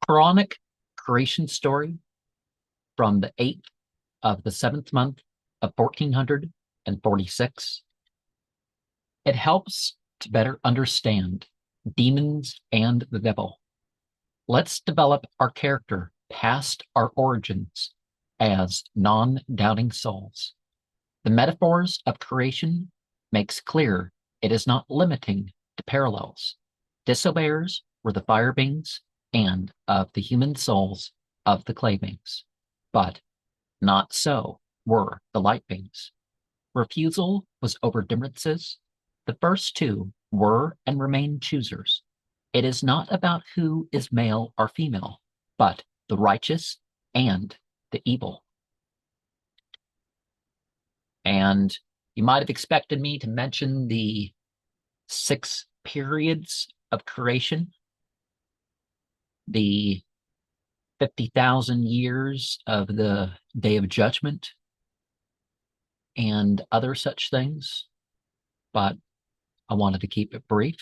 Quranic creation story from the 8th of the 7th month of 1446. It helps to better understand demons and the devil. Let's develop our character past our origins as non-doubting souls. The metaphors of creation makes clear it is not limiting to parallels. Disobeyers were the fire beings and of the human souls of the clay beings, but not so were the light beings. Refusal was over differences. The first two were and remain choosers. It is not about who is male or female, but the righteous and the evil. And you might have expected me to mention the 6 periods of creation, the 50,000 years of the Day of Judgment, and other such things, but I wanted to keep it brief.